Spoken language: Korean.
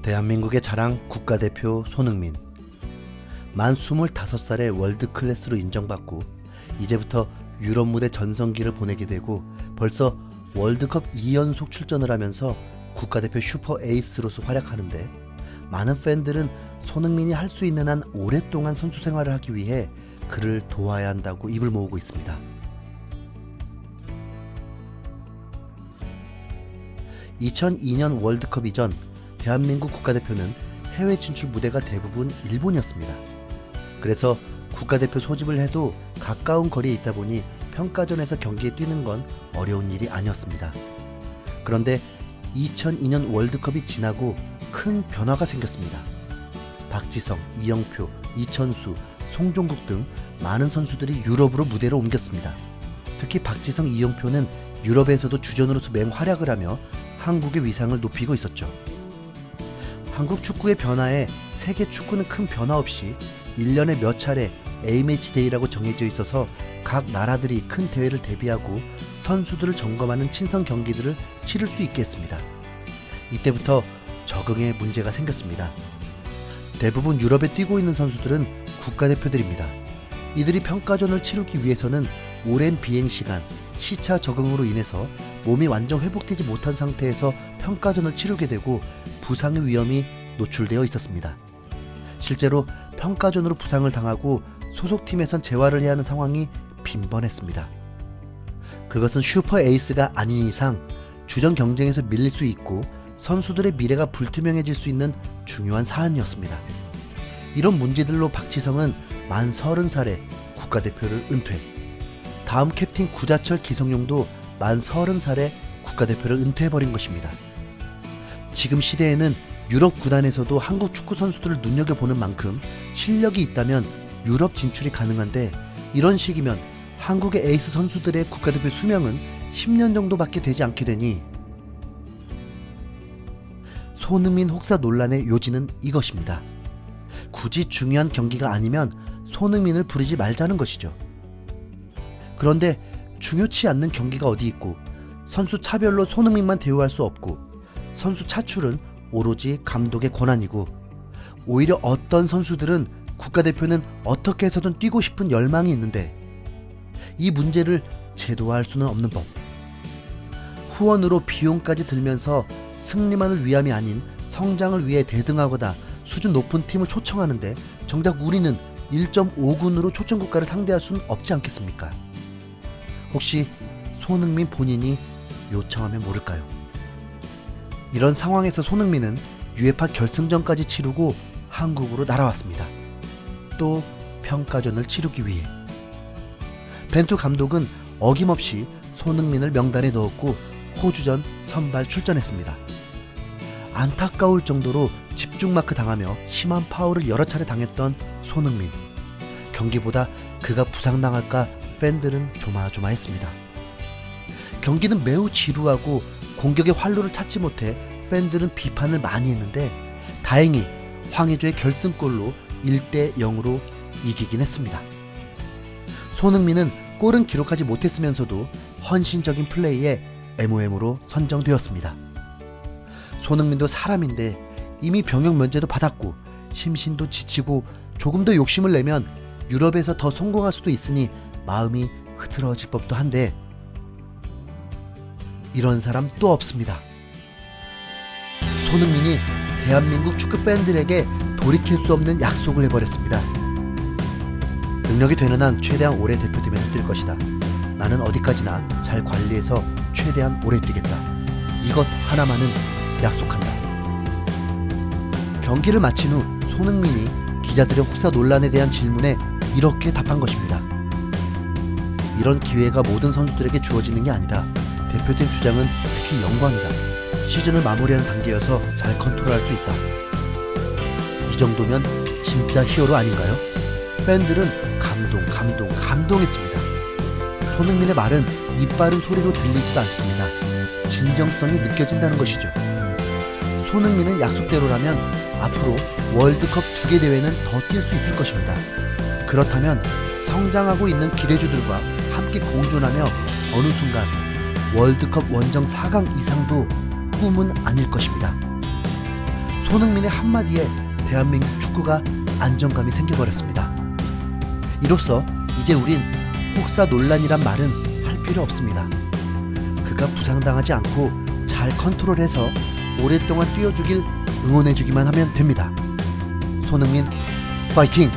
대한민국의 자랑 국가대표 손흥민. 만 25살에 월드클래스로 인정받고 이제부터 유럽 무대 전성기를 보내게 되고 벌써 월드컵 2연속 출전을 하면서 국가대표 슈퍼 에이스로서 활약하는데, 많은 팬들은 손흥민이 할 수 있는 한 오랫동안 선수 생활을 하기 위해 그를 도와야 한다고 입을 모으고 있습니다. 2002년 월드컵 이전 대한민국 국가대표는 해외 진출 무대가 대부분 일본이었습니다. 그래서 국가대표 소집을 해도 가까운 거리에 있다 보니 평가전에서 경기에 뛰는 건 어려운 일이 아니었습니다. 그런데 2002년 월드컵이 지나고 큰 변화가 생겼습니다. 박지성, 이영표, 이천수, 송종국 등 많은 선수들이 유럽으로 무대를 옮겼습니다. 특히 박지성, 이영표는 유럽에서도 주전으로서 맹활약을 하며 한국의 위상을 높이고 있었죠. 한국 축구의 변화에 세계 축구는 큰 변화 없이 1년에 몇 차례 A매치 데이라고 정해져 있어서 각 나라들이 큰 대회를 대비하고 선수들을 점검하는 친선 경기들을 치를 수 있게 했습니다. 이때부터 적응에 문제가 생겼습니다. 대부분 유럽에 뛰고 있는 선수들은 국가대표들입니다. 이들이 평가전을 치르기 위해서는 오랜 비행시간, 시차 적응으로 인해서 몸이 완전 회복되지 못한 상태에서 평가전을 치르게 되고 부상의 위험이 노출되어 있었습니다. 실제로 평가전으로 부상을 당하고 소속팀에선 재활을 해야 하는 상황이 빈번했습니다. 그것은 슈퍼 에이스가 아닌 이상 주전 경쟁에서 밀릴 수 있고 선수들의 미래가 불투명해질 수 있는 중요한 사안이었습니다. 이런 문제들로 박지성은 만 30살에 국가대표를 은퇴, 다음 캡틴 구자철, 기성용도 만 30살에 국가대표를 은퇴해버린 것입니다. 지금 시대에는 유럽 구단에서도 한국 축구 선수들을 눈여겨보는 만큼 실력이 있다면 유럽 진출이 가능한데, 이런 식이면 한국의 에이스 선수들의 국가대표 수명은 10년 정도밖에 되지 않게 되니 손흥민 혹사 논란의 요지는 이것입니다. 굳이 중요한 경기가 아니면 손흥민을 부르지 말자는 것이죠. 그런데 중요치 않는 경기가 어디 있고, 선수 차별로 손흥민만 대우할 수 없고, 선수 차출은 오로지 감독의 권한이고, 오히려 어떤 선수들은 국가대표는 어떻게 해서든 뛰고 싶은 열망이 있는데 이 문제를 제도화할 수는 없는 법. 후원으로 비용까지 들면서 승리만을 위함이 아닌 성장을 위해 대등하거나 수준 높은 팀을 초청하는데 정작 우리는 1.5군으로 초청국가를 상대할 수는 없지 않겠습니까? 혹시 손흥민 본인이 요청하면 모를까요? 이런 상황에서 손흥민은 UEFA 결승전까지 치르고 한국으로 날아왔습니다. 또 평가전을 치르기 위해. 벤투 감독은 어김없이 손흥민을 명단에 넣었고 호주전 선발 출전했습니다. 안타까울 정도로 집중마크 당하며 심한 파울을 여러 차례 당했던 손흥민. 경기보다 그가 부상당할까 팬들은 조마조마했습니다. 경기는 매우 지루하고 공격의 활로를 찾지 못해 팬들은 비판을 많이 했는데, 다행히 황의조의 결승골로 1대0으로 이기긴 했습니다. 손흥민은 골은 기록하지 못했으면서도 헌신적인 플레이에 MOM으로 선정되었습니다. 손흥민도 사람인데 이미 병역 면제도 받았고 심신도 지치고 조금 더 욕심을 내면 유럽에서 더 성공할 수도 있으니 마음이 흐트러질 법도 한데, 이런 사람 또 없습니다. 손흥민이 대한민국 축구 팬들에게 돌이킬 수 없는 약속을 해버렸습니다. 능력이 되는 한 최대한 오래 대표팀에서 뛸 것이다. 나는 어디까지나 잘 관리해서 최대한 오래 뛰겠다. 이것 하나만은 약속한다. 경기를 마친 후 손흥민이 기자들의 혹사 논란에 대한 질문에 이렇게 답한 것입니다. 이런 기회가 모든 선수들에게 주어지는 게 아니다. 대표팀 주장은 특히 영광이다. 시즌을 마무리하는 단계여서 잘 컨트롤할 수 있다. 이 정도면 진짜 히어로 아닌가요? 팬들은 감동했습니다. 손흥민의 말은 이빠른 소리로 들리지도 않습니다. 진정성이 느껴진다는 것이죠. 손흥민은 약속대로라면 앞으로 월드컵 2개 대회는 더 뛸 수 있을 것입니다. 그렇다면 성장하고 있는 기대주들과 함께 공존하며 어느 순간 월드컵 원정 4강 이상도 꿈은 아닐 것입니다. 손흥민의 한마디에 대한민국 축구가 안정감이 생겨버렸습니다. 이로써 이제 우린 혹사 논란이란 말은 할 필요 없습니다. 그가 부상당하지 않고 잘 컨트롤해서 오랫동안 뛰어주길 응원해주기만 하면 됩니다. 손흥민 파이팅!